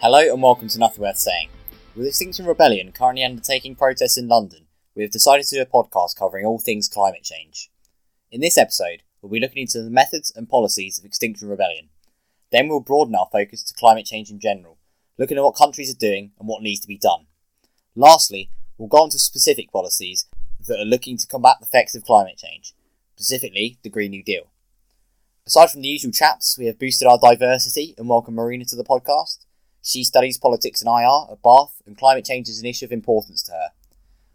Hello and welcome to Nothing Worth Saying. With Extinction Rebellion currently undertaking protests in London, we have decided to do a podcast covering all things climate change. In this episode, we'll be looking into the methods and policies of Extinction Rebellion. Then we'll broaden our focus to climate change in general, looking at what countries are doing and what needs to be done. Lastly, we'll go on to specific policies that are looking to combat the effects of climate change, specifically the Green New Deal. Aside from the usual chaps, we have boosted our diversity and welcomed Marina to the podcast. She studies politics and IR at Bath, and climate change is an issue of importance to her.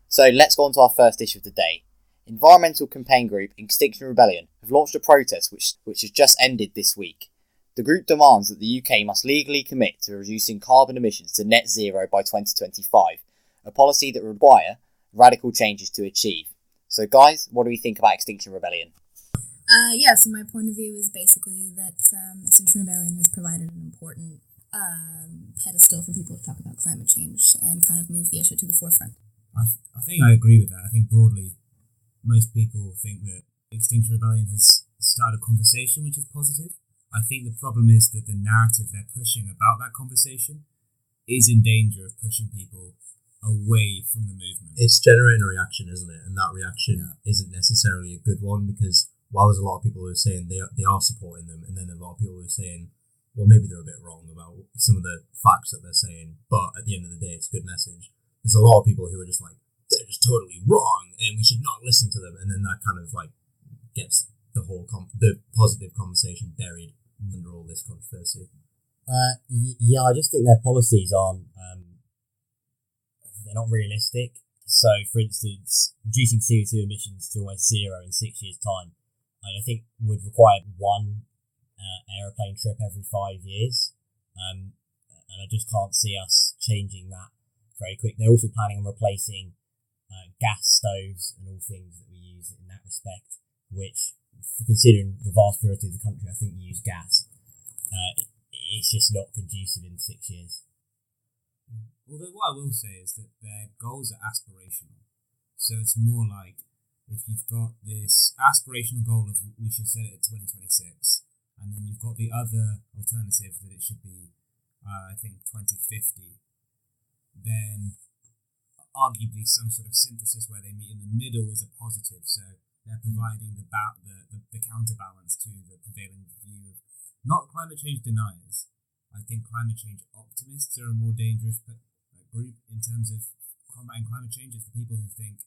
So let's go on to our first issue of the day. Environmental campaign group Extinction Rebellion have launched a protest which has just ended this week. The group demands that the UK must legally commit to reducing carbon emissions to net zero by 2025, a policy that would require radical changes to achieve. So guys, what do we think about Extinction Rebellion? So my point of view is basically that Extinction Rebellion has provided an important pedestal for people to talk about climate change and kind of move the issue to the forefront. I think I agree with that. I think broadly, most people think that Extinction Rebellion has started a conversation which is positive. I think the problem is that the narrative they're pushing about that conversation is in danger of pushing people away from the movement. It's generating a reaction, isn't it? And that reaction isn't necessarily a good one, because while there's a lot of people who are saying they are supporting them, and then a lot of people who are saying, well, maybe they're a bit wrong about some of the facts that they're saying, but at the end of the day, it's a good message. There's a lot of people who are just like, they're just totally wrong, and we should not listen to them, and then that kind of like gets the whole the positive conversation buried under all this controversy. I just think their policies aren't, they're not realistic. So, for instance, reducing CO2 emissions to almost zero in 6 years' time, I think would require one aeroplane trip every 5 years, and I just can't see us changing that very quick. They're also planning on replacing gas stoves and all things that we use in that respect, which, considering the vast majority of the country, I think use gas, it's just not conducive in 6 years. Although what I will say is that their goals are aspirational. So it's more like, if you've got this aspirational goal of we should set it at 2026, and then you've got the other alternative that it should be, I think, 2050, then arguably some sort of synthesis where they meet in the middle is a positive. So they're providing the counterbalance to the prevailing view of not climate change deniers. I think climate change optimists are a more dangerous group in terms of combating climate change. It's the people who think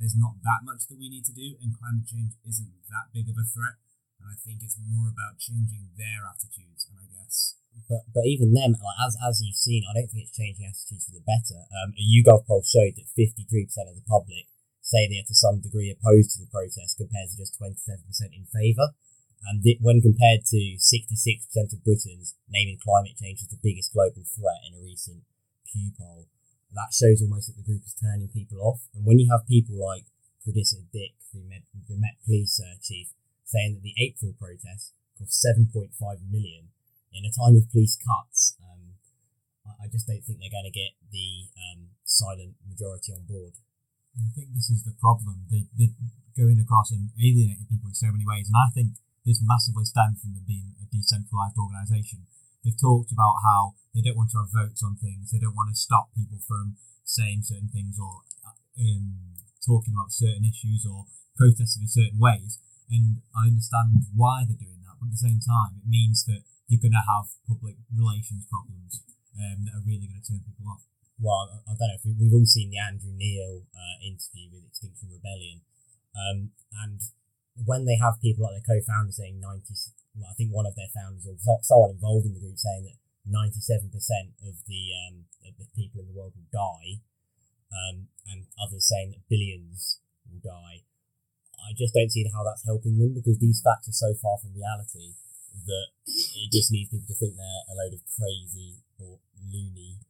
there's not that much that we need to do and climate change isn't that big of a threat. And I think it's more about changing their attitudes, and I guess. But even them, like, as you've seen, I don't think it's changing attitudes for the better. A YouGov poll showed that 53% of the public say they are to some degree opposed to the protest, compared to just 27% in favour. And when compared to 66% of Britons naming climate change as the biggest global threat in a recent Pew poll, that shows almost that the group is turning people off. And when you have people like Carissa Dick, the Met Police chief, saying that the April protest cost 7.5 million in a time of police cuts, I just don't think they're going to get the silent majority on board. I think this is the problem. They're going across and alienating people in so many ways, and I think this massively stems from them being a decentralised organisation. They've talked about how they don't want to have votes on things, they don't want to stop people from saying certain things or talking about certain issues or protesting in certain ways, and I understand why they're doing that, but at the same time it means that you're going to have public relations problems that are really going to turn people off. Well, I don't know, we've all seen the Andrew Neil interview with Extinction Rebellion, and when they have people like their co-founder saying I think one of their founders or someone involved in the group saying that 97% of the people in the world will die, and others saying that billions will die, I just don't see how that's helping them, because these facts are so far from reality that it just leads people to think they're a load of crazy or loony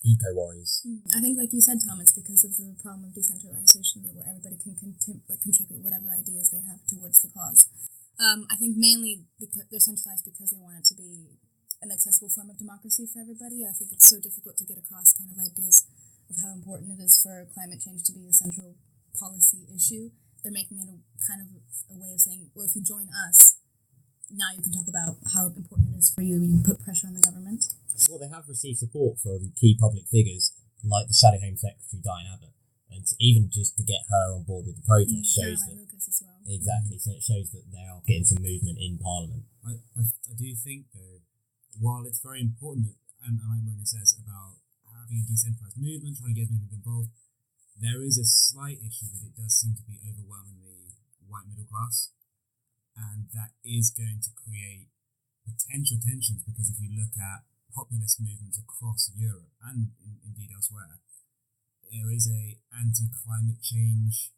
eco-warriors. I think, like you said, Tom, it's because of the problem of decentralization, that where everybody can contribute whatever ideas they have towards the cause. I think mainly because they're centralized because they want it to be an accessible form of democracy for everybody. I think it's so difficult to get across kind of ideas of how important it is for climate change to be a central policy issue. They're making it a kind of a way of saying, well, if you join us, now you can talk about how important it is for you. You can put pressure on the government. Well, they have received support from key public figures like the Shadow Home Secretary Diane Abbott, and even just to get her on board with the protest shows that Lucas as well. exactly. So it shows that they are getting some movement in Parliament. I do think, though, while it's very important that, and like Marina says, about having a decentralised movement, trying to get as many people involved, there is a slight issue that it does seem to be overwhelmingly white middle class, and that is going to create potential tensions, because if you look at populist movements across Europe and indeed elsewhere, there is a anti-climate change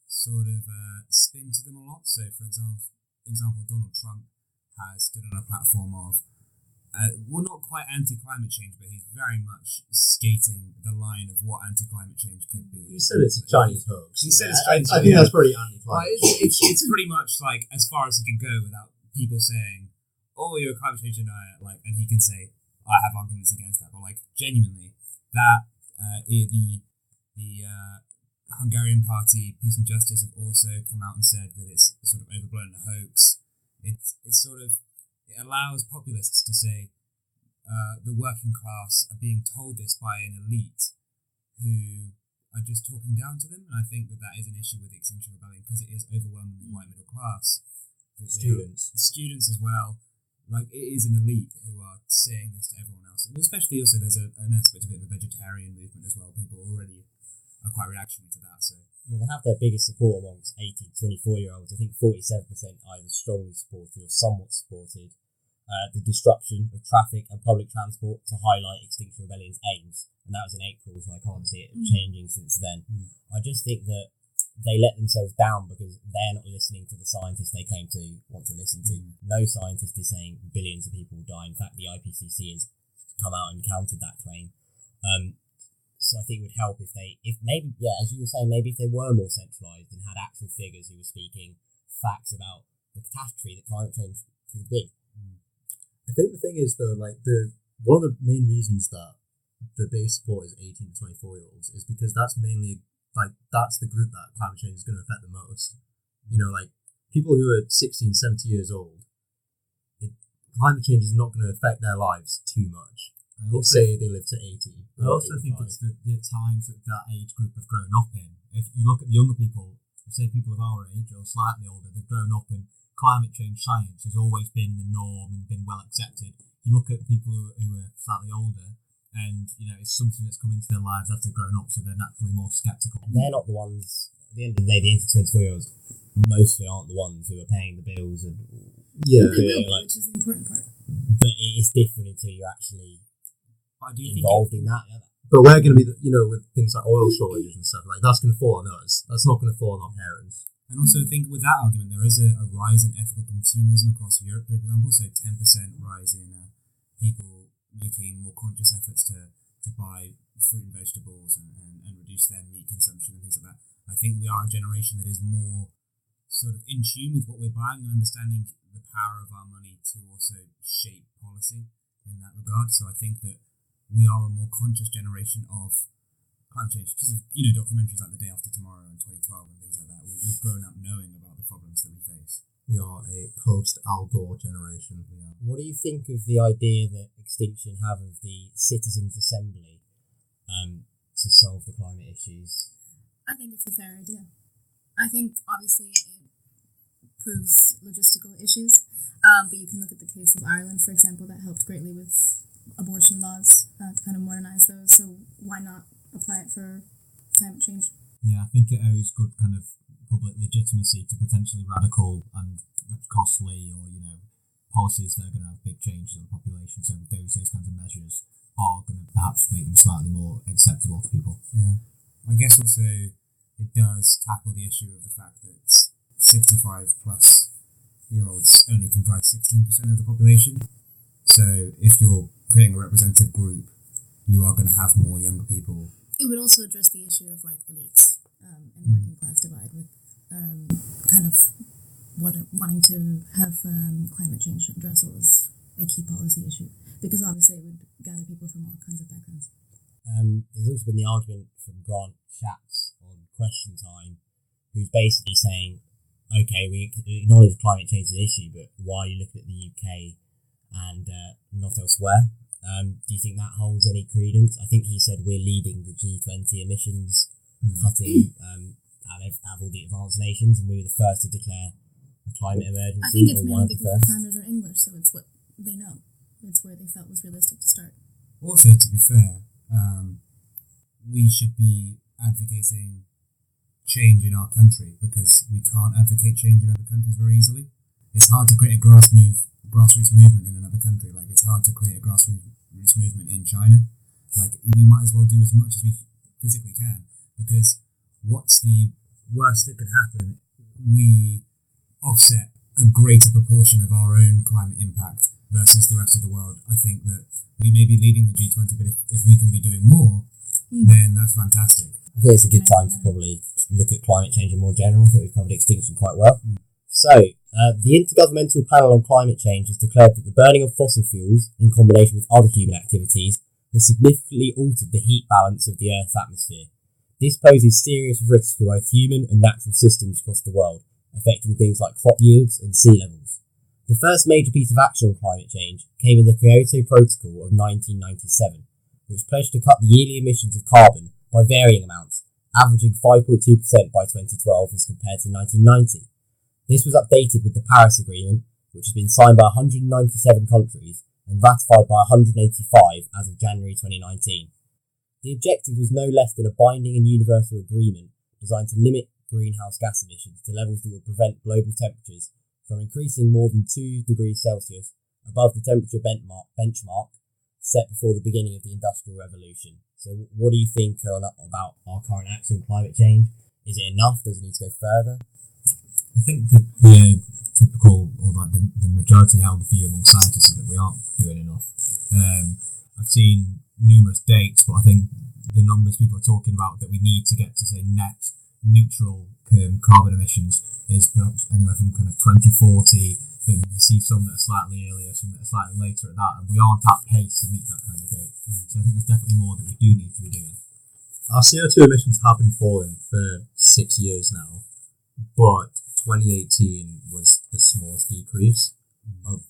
sort of spin to them a lot. So, for example, Donald Trump has stood on a platform of, not quite anti-climate change, but he's very much skating the line of what anti-climate change could be. He said it's a Chinese hoax. He said it's I Chinese think hoax. that's pretty anti-climate. It's pretty much like as far as he can go without people saying, "Oh, you're a climate change denier," and he can say, "I have arguments against that." But genuinely, that the Hungarian party Peace and Justice have also come out and said that it's sort of overblown a hoax. It allows populists to say the working class are being told this by an elite who are just talking down to them, and I think that is an issue with the Extinction Rebellion, because it is overwhelmingly white middle class. Students as well. It is an elite who are saying this to everyone else, and especially also there's an aspect of it, the vegetarian movement as well. People already are quite reactionary to that. So Well, they have their biggest support amongst 18 to 24-year-olds. I think 47% either strongly supported or somewhat supported the disruption of traffic and public transport to highlight Extinction Rebellion's aims. And that was in April, so I can't see it changing since then. I just think that they let themselves down because they're not listening to the scientists they claim to want to listen to. No scientist is saying billions of people will die. In fact, the IPCC has come out and countered that claim. So I think it would help if maybe, as you were saying, maybe if they were more centralised and had actual figures who were speaking facts about the catastrophe that climate change could be. I think the thing is, though, one of the main reasons that the biggest support is 18 to 24-year-olds is because that's mainly, that's the group that climate change is going to affect the most. People who are 16, 17 years old, climate change is not going to affect their lives too much. Let's say they live to 80. I also think it's the times that age group have grown up in. If you look at the younger people, say people of our age or slightly older, they've grown up in climate change science has always been the norm and been well accepted. You look at people who are slightly older, and it's something that's come into their lives after they've grown up, so they're naturally more sceptical. They're not the ones. At the end of the day, the 18 to 24-year-olds mostly aren't the ones who are paying the bills and which is the important part. But it's different until you're actually involved in that. But we're going to be, with things like oil shortages and stuff, that's going to fall on us. That's not going to fall on our parents. And also, I think with that argument, there is a rise in ethical consumerism across Europe, for example. So 10% rise in people making more conscious efforts to buy fruit and vegetables and reduce their meat consumption and things like that. I think we are a generation that is more sort of in tune with what we're buying and understanding the power of our money to also shape policy in that regard. So I think that we are a more conscious generation of climate change because of documentaries like The Day After Tomorrow in 2012 and things like that. We've grown up knowing about the problems that we face. We are a post-Al Gore generation. What do you think of the idea that Extinction have of the Citizens' Assembly to solve the climate issues? I think it's a fair idea. I think obviously it proves logistical issues, but you can look at the case of Ireland, for example, that helped greatly with abortion laws to kind of modernise those. So why not apply it for climate change? Yeah, I think it owes good kind of public legitimacy to potentially radical and costly or policies that are going to have big changes in the population. So those kinds of measures are going to perhaps make them slightly more acceptable to people. Yeah, I guess also it does tackle the issue of the fact that 65 plus year olds only comprise 16% of the population. So if you're creating a representative group, you are going to have more younger people. It would also address the issue of elites and working class divide with kind of wanting to have climate change addressed as a key policy issue, because obviously it would gather people from all kinds of backgrounds. There's also been the argument from Grant Shapps on Question Time, who's basically saying, okay, we acknowledge climate change is an issue, but why are you looking at the UK and not elsewhere? Do you think that holds any credence? I think he said we're leading the G20 emissions cutting out of all the advanced nations, and we were the first to declare a climate emergency. I think it's or one mainly of the because the first. founders are English, so it's what they know. It's where they felt was realistic to start. Also, to be fair, we should be advocating change in our country because we can't advocate change in other countries very easily. It's hard to create a grassroots movement in another country. Like, it's hard to create a grassroots movement in China. Like, we might as well do as much as we physically can, because what's the worst that could happen? We offset a greater proportion of our own climate impact versus the rest of the world. I think that we may be leading the G20, but if we can be doing more, then that's fantastic. I think it's a good time to probably look at climate change in more general. I think we've covered extinction quite well. So, the Intergovernmental Panel on Climate Change has declared that the burning of fossil fuels, in combination with other human activities, has significantly altered the heat balance of the Earth's atmosphere. This poses serious risks for both human and natural systems across the world, affecting things like crop yields and sea levels. The first major piece of action on climate change came in the Kyoto Protocol of 1997, which pledged to cut the yearly emissions of carbon by varying amounts, averaging 5.2% by 2012 as compared to 1990. This was updated with the Paris Agreement, which has been signed by 197 countries and ratified by 185 as of January 2019. The objective was no less than a binding and universal agreement designed to limit greenhouse gas emissions to levels that would prevent global temperatures from increasing more than 2 degrees Celsius above the temperature benchmark set before the beginning of the Industrial Revolution. So what do you think about our current action on climate change? Is it enough? Does it need to go further? I think that the typical, or like the majority held view among scientists is that we aren't doing enough. I've seen numerous dates, but I think the numbers people are talking about that we need to get to, say, net neutral carbon emissions is perhaps anywhere from kind of 2040, but you see some that are slightly earlier, some that are slightly later at that, and we aren't at pace to meet that kind of date. So I think there's definitely more that we do need to be doing. Our CO2 emissions have been falling for 6 years now, but 2018 was the smallest decrease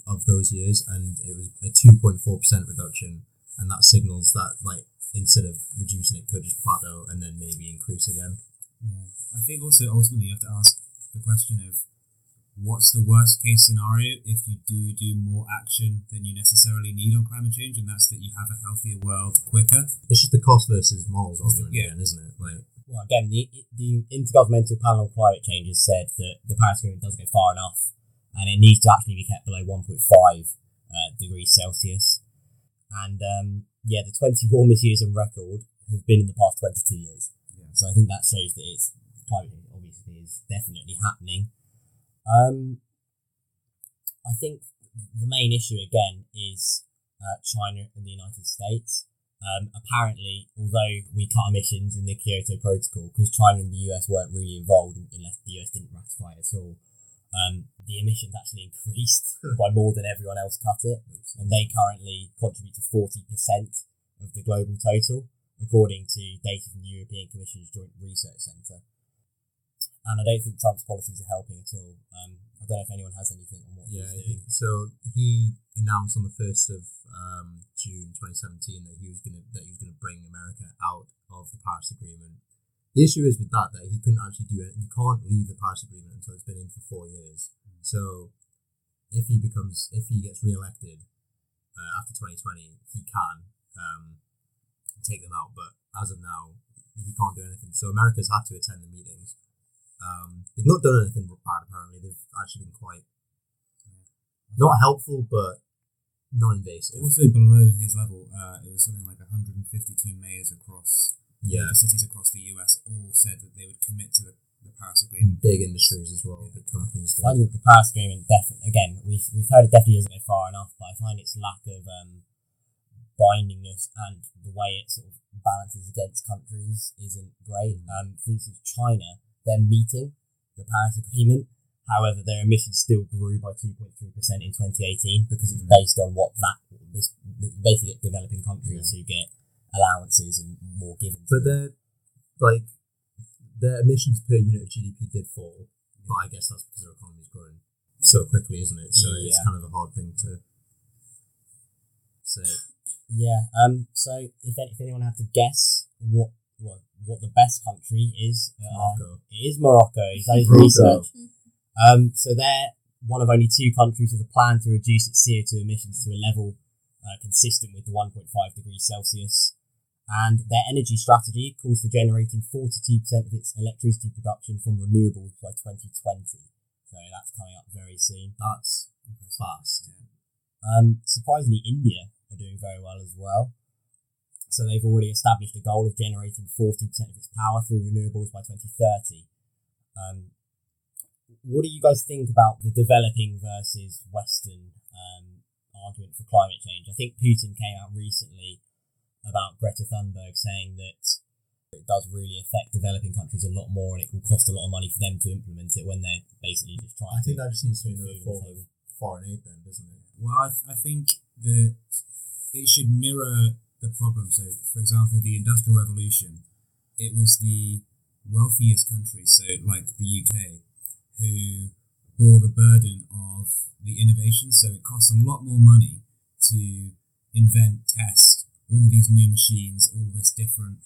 of those years, and it was a 2.4% reduction, and that signals that, like, instead of reducing it, could just plateau and then maybe increase again. Yeah. I think also ultimately you have to ask the question of what's the worst case scenario if you do more action than you necessarily need on climate change, and that's that you have a healthier world quicker. It's just the cost versus morals argument again, isn't it? Like, well, again, the Intergovernmental Panel on Climate Change has said that the Paris Agreement doesn't go far enough, and it needs to actually be kept below 1.5 degrees Celsius. And the 20 warmest years on record have been in the past 22 years. Yeah. So I think that shows that climate change obviously is definitely happening. I think the main issue again is China and the United States. Apparently, although we cut emissions in the Kyoto Protocol, because China and the US weren't really involved unless the US didn't ratify it at all, the emissions actually increased by more than everyone else cut it, and they currently contribute to 40% of the global total, according to data from the European Commission's Joint Research Centre. And I don't think Trump's policies are helping at all. I don't know if anyone has anything on what he's doing. So he announced on the 1st of June 2017 that he was going to bring America out of the Paris Agreement. The issue is with that he couldn't actually do it. You can't leave the Paris Agreement until it's been in for 4 years. So if he gets re-elected after 2020, he can take them out. But as of now, he can't do anything. So America's had to attend the meetings. They've not done anything bad, apparently. They've actually been quite not helpful, but non-invasive. Also below his level, it was something like 152 mayors across the cities across the US all said that they would commit to the Paris Agreement. Big industries as well, big companies. I think the Paris Agreement definitely, again, we've heard it definitely doesn't go far enough, but I find its lack of bindingness and the way it sort of balances against countries isn't great. For instance, China, they're meeting the Paris Agreement. However, their emissions still grew by 2.3% in 2018 because it's based on you basically get developing countries who get allowances and more given. But their emissions per unit of GDP did fall, but I guess that's because their economy's growing so quickly, isn't it? So it's kind of a hard thing to say. Yeah. So if anyone had to guess what the best country is, Morocco. it is Morocco. He's done his research. So they're one of only two countries with a plan to reduce its CO2 emissions to a level consistent with the 1.5 degrees Celsius. And their energy strategy calls for generating 42% of its electricity production from renewables by 2020. So that's coming up very soon. That's fast. Surprisingly, India are doing very well as well. So they've already established a goal of generating 40% of its power through renewables by 2030. What do you guys think about the developing versus Western argument for climate change? I think Putin came out recently about Greta Thunberg saying that it does really affect developing countries a lot more and it will cost a lot of money for them to implement it when they're basically just trying I think that just needs to be another form of foreign aid then, doesn't it? Well, I think that it should mirror the problem. So, for example, the Industrial Revolution, it was the wealthiest countries, so like the UK, who bore the burden of the innovation. So it costs a lot more money to invent, test all these new machines, all this different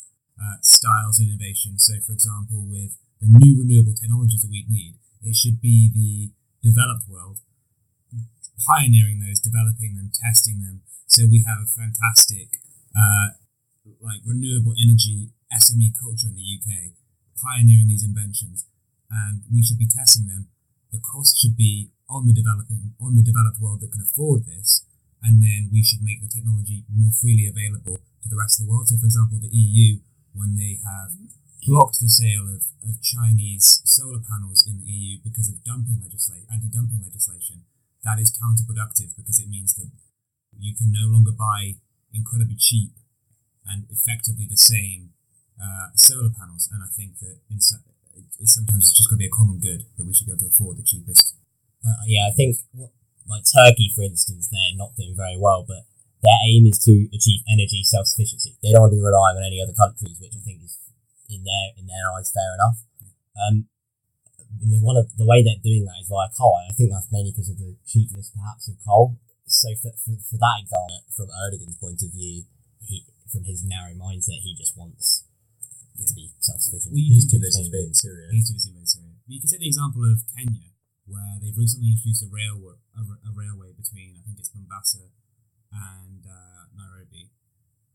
styles of innovation. So, for example, with the new renewable technologies that we need, it should be the developed world pioneering those, developing them, testing them. So we have a fantastic like renewable energy SME culture in the UK, pioneering these inventions, and we should be testing them. The cost should be on the developed world that can afford this, and then we should make the technology more freely available to the rest of the world. So, for example, the EU, when they have blocked the sale of Chinese solar panels in the EU because of anti-dumping legislation, that is counterproductive because it means that you can no longer buy incredibly cheap and effectively the same solar panels. And I think that sometimes it's just going to be a common good that we should be able to afford the cheapest. I think like Turkey, for instance, they're not doing very well, but their aim is to achieve energy self-sufficiency. They don't want to be relying on any other countries, which I think is in their eyes fair enough. And the way they're doing that is via coal. I think that's mainly because of the cheapness, perhaps, of coal. So for that example, from Erdogan's point of view, from his narrow mindset, he just wants to be self-sufficient. He's too busy being Syria. You can take the example of Kenya, where they've recently introduced a railway between, I think it's Mombasa and Nairobi,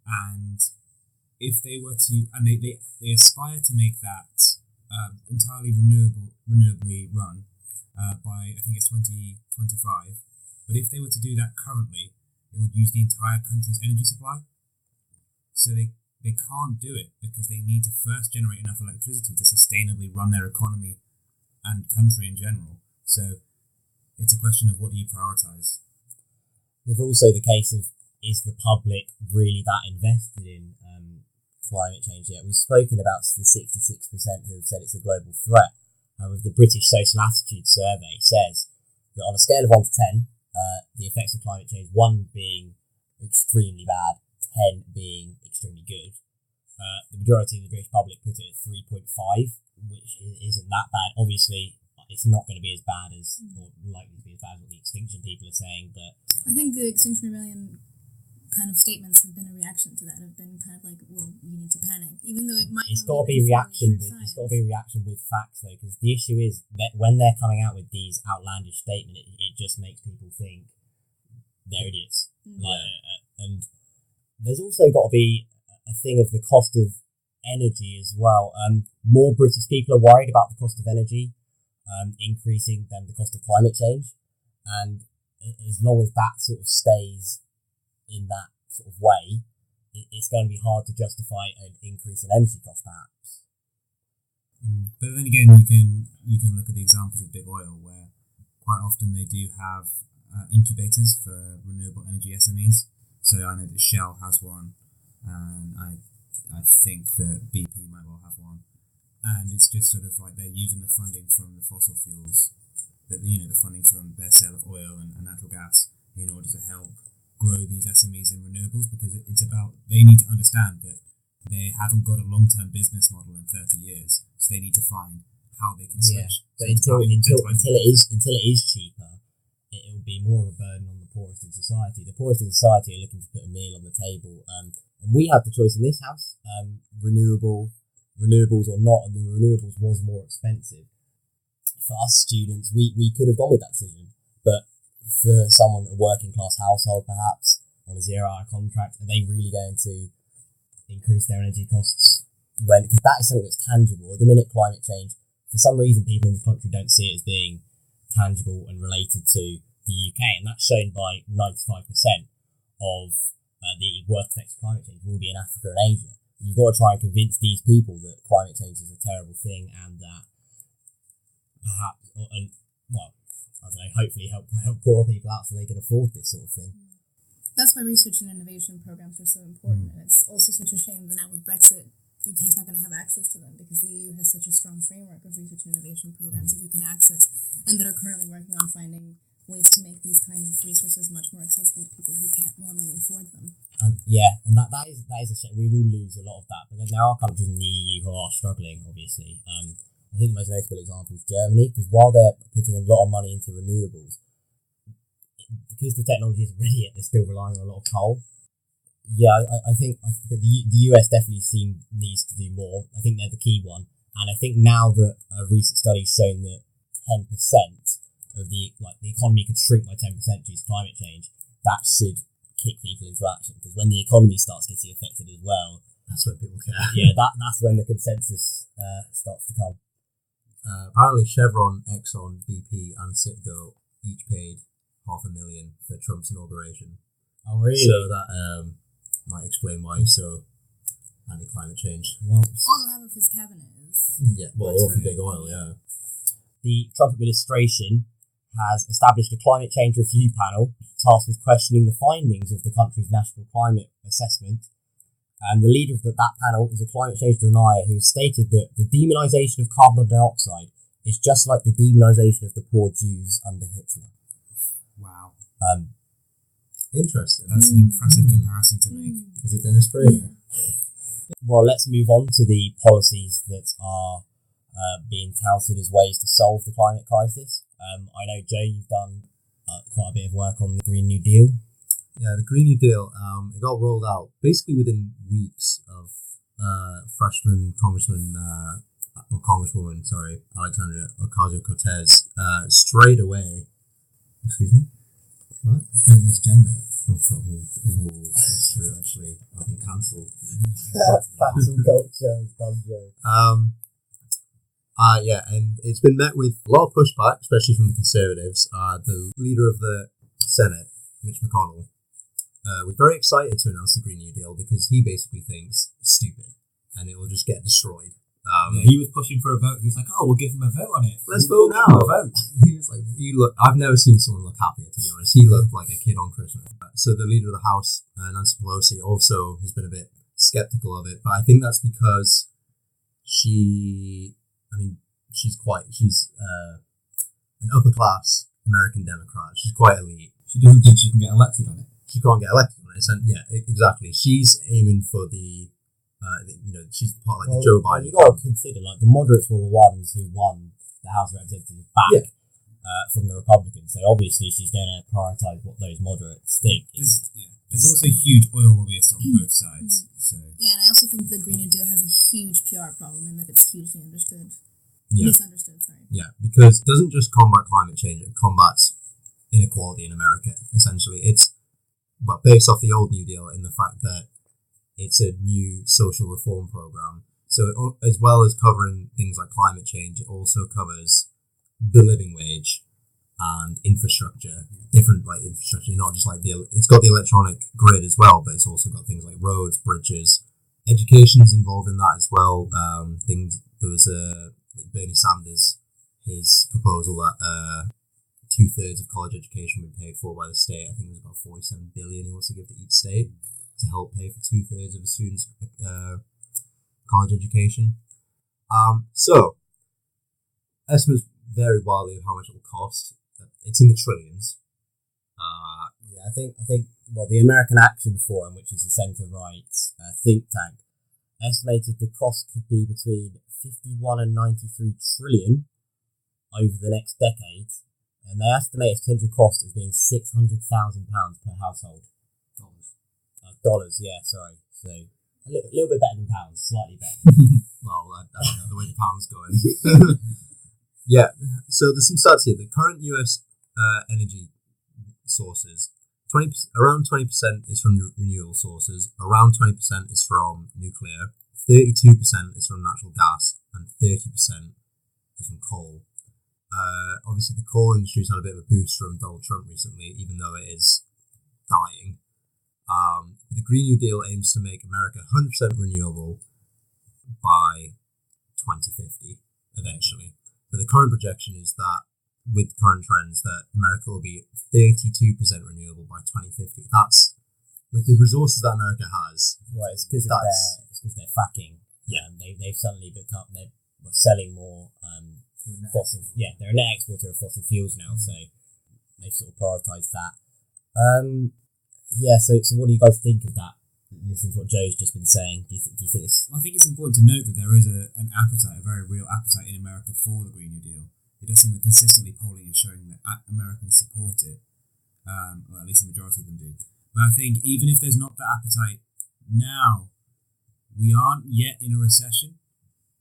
and if they were to, and they aspire to make that entirely renewably run by, I think it's 2025. But if they were to do that currently, it would use the entire country's energy supply. So they can't do it because they need to first generate enough electricity to sustainably run their economy and country in general. So it's a question of what do you prioritise. There's also the case of, is the public really that invested in climate change yet? We've spoken about the 66% who have said it's a global threat. However, the British Social Attitude Survey says that on a scale of 1 to 10, the effects of climate change, 1 being extremely bad, 10 being extremely good, the majority of the British public put it at 3.5, which isn't that bad. Obviously, it's not going to be as bad as, or likely to be as bad as what the Extinction people are saying, but I think the Extinction Rebellion kind of statements have been a reaction to that, have been kind of like, well, you need to panic, even though it might it's not got to be reaction with it's got to be a reaction with facts though, because the issue is that when they're coming out with these outlandish statements, it just makes people think they're idiots. And there's also got to be a thing of the cost of energy as well. More British people are worried about the cost of energy increasing than the cost of climate change, and as long as that sort of stays in that sort of way, it's going to be hard to justify an increase in energy costs, perhaps. But then again, you can look at the examples of big oil, where quite often they do have incubators for renewable energy SMEs. So I know that Shell has one, and I think that BP might well have one. And it's just sort of like they're using the funding from the fossil fuels, the funding from their sale of oil and natural gas in order to help grow these SMEs in renewables, because it's about, they need to understand that they haven't got a long-term business model in 30 years, so they need to find how they can switch. But until it is cheaper, it'll be more of a burden on the poorest in society. The poorest in society are looking to put a meal on the table, and we have the choice in this house, renewables or not, and the renewables was more expensive. For us students, we could have gone with that decision, but for someone, a working class household perhaps, on a 0-hour contract, are they really going to increase their energy costs? Because that is something that's tangible. At the minute, climate change, for some reason, people in the country don't see it as being tangible and related to the UK, and that's shown by 95% of the worst effects of climate change will be in Africa and Asia. You've got to try and convince these people that climate change is a terrible thing, and that perhaps, I don't know, hopefully help poorer people out so they can afford this sort of thing. That's why research and innovation programs are so important, and it's also such a shame that now with Brexit, UK is not going to have access to them, because the EU has such a strong framework of research and innovation programs that you can access, and that are currently working on finding ways to make these kind of resources much more accessible to people who can't normally afford them. And that is a shame. We will lose a lot of that, but then there are countries in the EU who are struggling, obviously. I think the most notable example is Germany, because while they're putting a lot of money into renewables, because the technology isn't ready yet, they're still relying on a lot of coal. Yeah, I think the US definitely needs to do more. I think they're the key one, and I think now that a recent study has shown that 10% of the economy could shrink by 10% due to climate change, that should kick people into action, because when the economy starts getting affected as well, That's when people care. yeah, that's when the consensus starts to come. Apparently, Chevron, Exxon, BP, and Citgo each paid $500,000 for Trump's inauguration. Oh, really? So that might explain why he's so anti-climate change. Well, Also, half of his cabinet is. Yeah, well, all for big oil, yeah. the Trump administration has established a climate change review panel tasked with questioning the findings of the country's national climate assessment. And the leader of that panel is a climate change denier who has stated that the demonisation of carbon dioxide is just like the demonisation of the poor Jews under Hitler. Wow. Interesting. That's an impressive comparison to make. Is it Dennis Prager? Well, let's move on to the policies that are being touted as ways to solve the climate crisis. I know, Joe, you've done quite a bit of work on the Green New Deal. Yeah, the Green New Deal, it got rolled out basically within weeks of freshman Congresswoman Alexandria Ocasio-Cortez straight away. Excuse me? What? Don't misgender. That's true, actually. I've been cancelled. Cancel culture. Yeah, and it's been met with a lot of pushback, especially from the Conservatives. The leader of the Senate, Mitch McConnell, was very excited to announce the Green New Deal because he basically thinks it's stupid and it will just get destroyed. He was pushing for a vote. He was like, "Oh, we'll give him a vote on it. Let's vote now." He was like, I've never seen someone look happier, to be honest. He looked like a kid on Christmas. So the leader of the House, Nancy Pelosi, also has been a bit skeptical of it, but I think that's because she's an upper class American Democrat. She's quite elite. She doesn't think she can get elected on it. She can't get elected on it. And yeah, exactly. She's aiming for the she's part of the Joe Biden. You've got to consider, the moderates were the ones who won the House of Representatives back from the Republicans. So obviously she's going to prioritise what those moderates think. There's also huge oil lobbyists on both sides. So. Yeah, and I also think the Green New Deal has a huge PR problem in that it's hugely misunderstood. Sorry. Yeah, because it doesn't just combat climate change; it combats inequality in America. Essentially, it's based off the old New Deal in the fact that it's a new social reform program. So as well as covering things like climate change, it also covers the living wage and infrastructure, different infrastructure, not just it's got the electronic grid as well, but it's also got things like roads, bridges, education's involved in that as well. There was Bernie Sanders, his proposal that 2/3 of college education would be paid for by the state. I think it was about $47 billion he wants to give to each state to help pay for 2/3 of a student's college education. So estimates vary wildly of how much it will cost. It's in the trillions. I think. Well, the American Action Forum, which is a centre-right think tank, estimated the cost could be between 51 and 93 trillion over the next decade. and they estimate its potential cost as being £600,000 per household. Dollars, yeah, sorry. So a little bit better than pounds, slightly better. Well, I don't know the way the pound's going. Yeah, so there's some stats here. The current US energy sources, around 20% is from renewable sources, around 20% is from nuclear, 32% is from natural gas, and 30% is from coal. Obviously, the coal industry's had a bit of a boost from Donald Trump recently, even though it is dying. The Green New Deal aims to make America 100% renewable by 2050, eventually. But the current projection is that, with current trends, that America will be 32% renewable by 2050. That's, with the resources that America has. Right, it's because they're fracking. Yeah. They've suddenly become, they're selling more fossil. Yeah, they're a net exporter of fossil fuels now, so they've sort of prioritised that. Yeah, so what do you guys think of that? Listening to what Joe's just been saying, do you think it's... I think it's important to note that there is an appetite, a very real appetite in America for the Green New Deal. It does seem that consistently polling is showing that Americans support it, or at least the majority of them do. But I think even if there's not that appetite now, we aren't yet in a recession,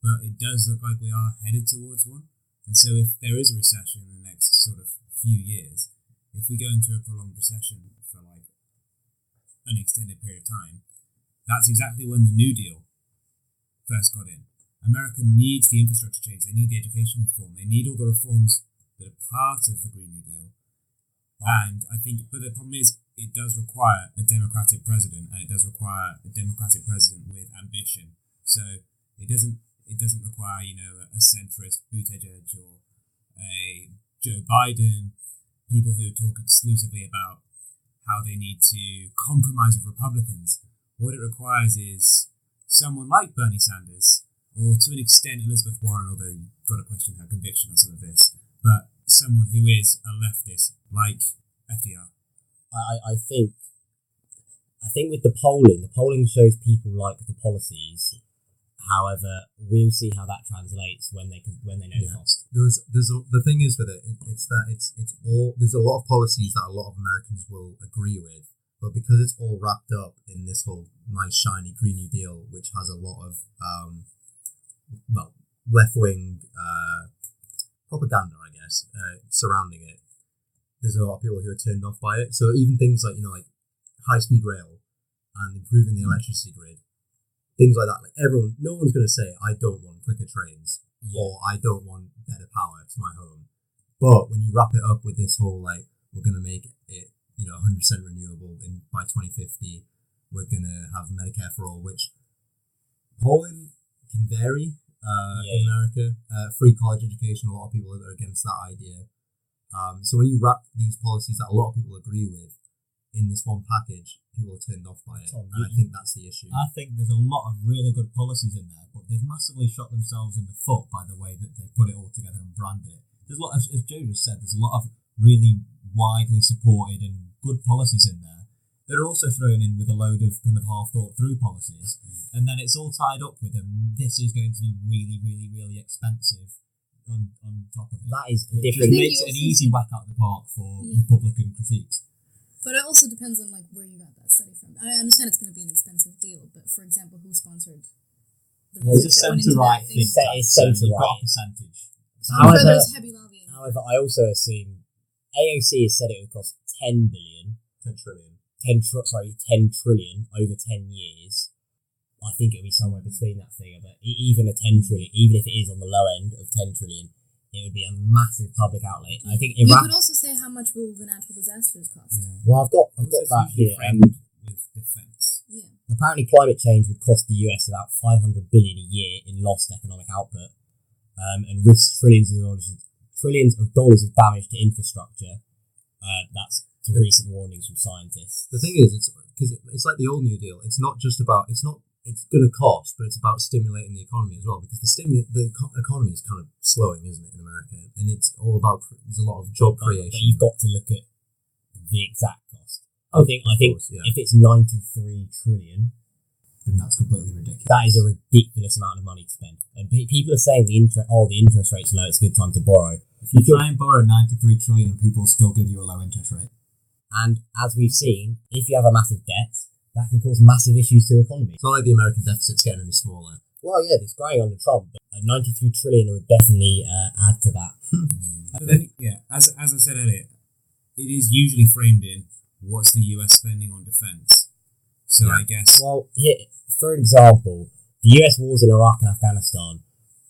but it does look like we are headed towards one. And so if there is a recession in the next sort of few years, if we go into a prolonged recession for like an extended period of time, that's exactly when the New Deal first got in. America needs the infrastructure change. They need the education reform. They need all the reforms that are part of the Green New Deal. And I think, but the problem is, it does require a democratic president, and it does require a democratic president with ambition. So it doesn't require, a centrist Buttigieg or a Joe Biden, people who talk exclusively about how they need to compromise with Republicans. What it requires is someone like Bernie Sanders, or to an extent Elizabeth Warren, although you've got to question her conviction on some of this, but someone who is a leftist like FDR. I think with the polling shows people like the policies. However, we'll see how that translates when they know the cost. The thing is with it, it's that it's all, there's a lot of policies that a lot of Americans will agree with, but because it's all wrapped up in this whole nice shiny Green New Deal, which has a lot of left wing propaganda, I guess, surrounding it, there's a lot of people who are turned off by it. So even things like high speed rail and improving the electricity grid. Things like that, no one's going to say, I don't want quicker trains, or I don't want better power to my home. But when you wrap it up with this whole, we're going to make it, 100% renewable by 2050, we're going to have Medicare for all, which polling can vary in America. Free college education, a lot of people are against that idea. So when you wrap these policies that a lot of people agree with in this one package, people are turned off by it, and I think that's the issue. I think there's a lot of really good policies in there, but they've massively shot themselves in the foot by the way that they put it all together and branded it. There's a lot, as Joe just said, there's a lot of really widely supported and good policies in there. They're also thrown in with a load of kind of half thought through policies, and then it's all tied up with them. This is going to be really, really, really expensive on top of it. That is different. It makes it an easy whack out the park for Republican critiques. But it also depends on where you got that study from. I understand it's going to be an expensive deal, but for example, who sponsored the There's a centre-right thing. It's So you've centre-right. got a percentage. I'm sure there's heavy lobbying. However, I also assume AOC has said it would cost 10 trillion over 10 years. I think it'll be somewhere between that figure, but even a 10 trillion, even if it is on the low end of 10 trillion, it would be a massive public outlay. I think you could also say how much will the natural disasters cost. Yeah. Well, I've got that here. With defence. Yeah. Apparently, climate change would cost the US about $500 billion a year in lost economic output, and risk trillions of dollars of damage to infrastructure. That's to recent warnings from scientists. The thing is, it's like the old New Deal. It's not just about it's going to cost, but it's about stimulating the economy as well, because the economy is kind of slowing, isn't it, in America? And it's all about, there's a lot of job creation. But you've got to look at the exact cost. I think if it's 93 trillion, then that's completely ridiculous. that is a ridiculous amount of money to spend. And people are saying the interest rates are low, it's a good time to borrow. If you try and borrow 93 trillion and people still give you a low interest rate. And as we've seen, if you have a massive debt, that can cause massive issues to the economy. It's not like the American deficit's getting any smaller. Well, yeah, it's growing under Trump, but 93 trillion would definitely add to that. But then, as I said earlier, it is usually framed in what's the US spending on defence. So I guess... Well, here, for example, the US wars in Iraq and Afghanistan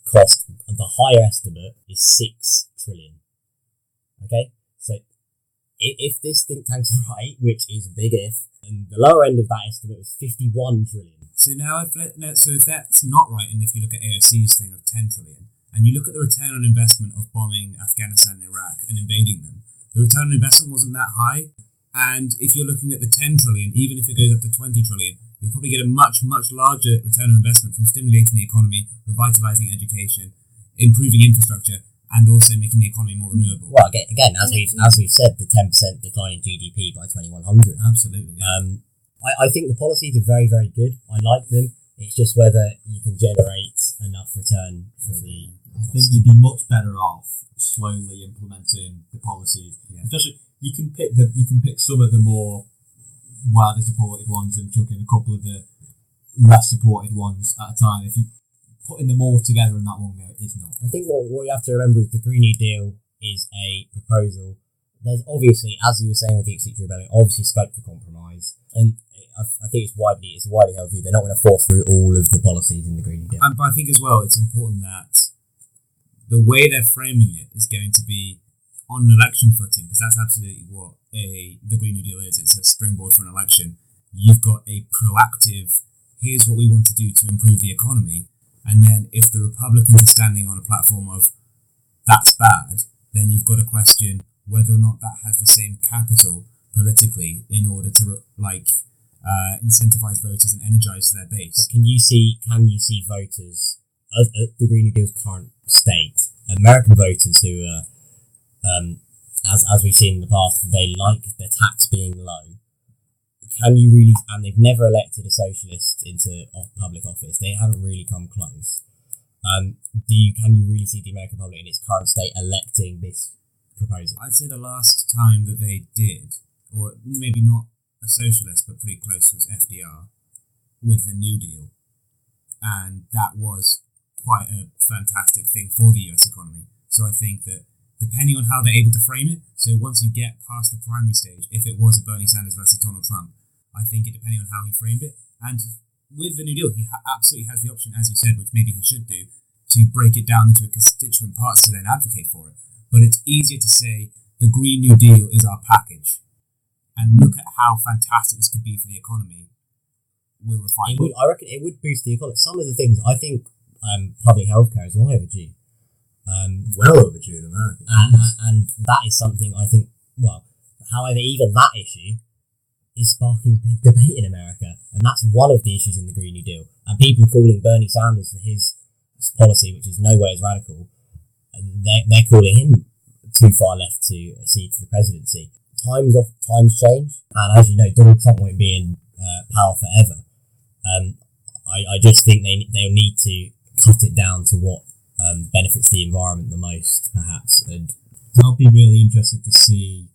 cost, the higher estimate is 6 trillion. Okay? So if this think tank's right, which is a big if, and the lower end of that estimate was 51 trillion. So if that's not right, and if you look at AOC's thing of 10 trillion, and you look at the return on investment of bombing Afghanistan and Iraq and invading them, the return on investment wasn't that high. And if you're looking at the 10 trillion, even if it goes up to 20 trillion, you'll probably get a much, much larger return on investment from stimulating the economy, revitalising education, improving infrastructure, and also making the economy more renewable. Well, again, as we've said, the 10% decline in GDP by 2100. Absolutely. Yeah. I think the policies are very, very good. I like them. It's just whether you can generate enough return for the... I think you'd be much better off slowly implementing the policies. Yeah. Especially, you can pick some of the more widely supported ones and chuck in a couple of the less supported ones at a time. If you putting them all together in that one go is not. I think what you have to remember is the Green New Deal is a proposal. There's obviously, as you were saying with the Extinction Rebellion, obviously scope for compromise, and I think it's a widely held view. They're not going to force through all of the policies in the Green New Deal. But I think as well, it's important that the way they're framing it is going to be on an election footing, because that's absolutely what the Green New Deal is. It's a springboard for an election. You've got a proactive, here's what we want to do to improve the economy, and then if the Republicans are standing on a platform of that's bad, then you've got to question whether or not that has the same capital politically in order to incentivize voters and energize their base. But can you see voters at the Green New Deal's current state, American voters who are, as we've seen in the past, they like their tax being low. Can you really, and they've never elected a socialist into public office, they haven't really come close. Can you really see the American public in its current state electing this proposal? I'd say the last time that they did, or maybe not a socialist, but pretty close, was FDR with the New Deal. And that was quite a fantastic thing for the US economy. So I think that depending on how they're able to frame it, so once you get past the primary stage, if it was a Bernie Sanders versus Donald Trump, I think it depending on how he framed it. And with the New Deal, he absolutely has the option, as you said, which maybe he should do, to break it down into constituent parts to then advocate for it. But it's easier to say the Green New Deal is our package, and look at how fantastic this could be for the economy. We'll refine it. I reckon it would boost the economy. Some of the things, I think public healthcare is long overdue. Well overdue in America. And that is something I think, however, even that issue is sparking big debate in America. And that's one of the issues in the Green New Deal. And people are calling Bernie Sanders for his policy, which is no way as radical, they're calling him too far left to accede to the presidency. Times change, and as you know, Donald Trump won't be in power forever. I just think they'll need to cut it down to what benefits the environment the most, perhaps. And I'll be really interested to see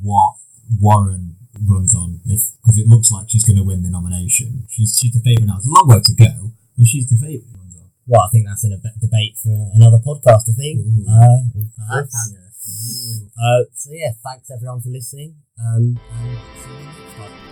what Warren runs on, because it looks like she's going to win the nomination. She's the favourite now. There's a long way to go, but she's the favourite. Well, I think that's a debate for another podcast, I think. Perhaps. So yeah, thanks everyone for listening. And see you next time.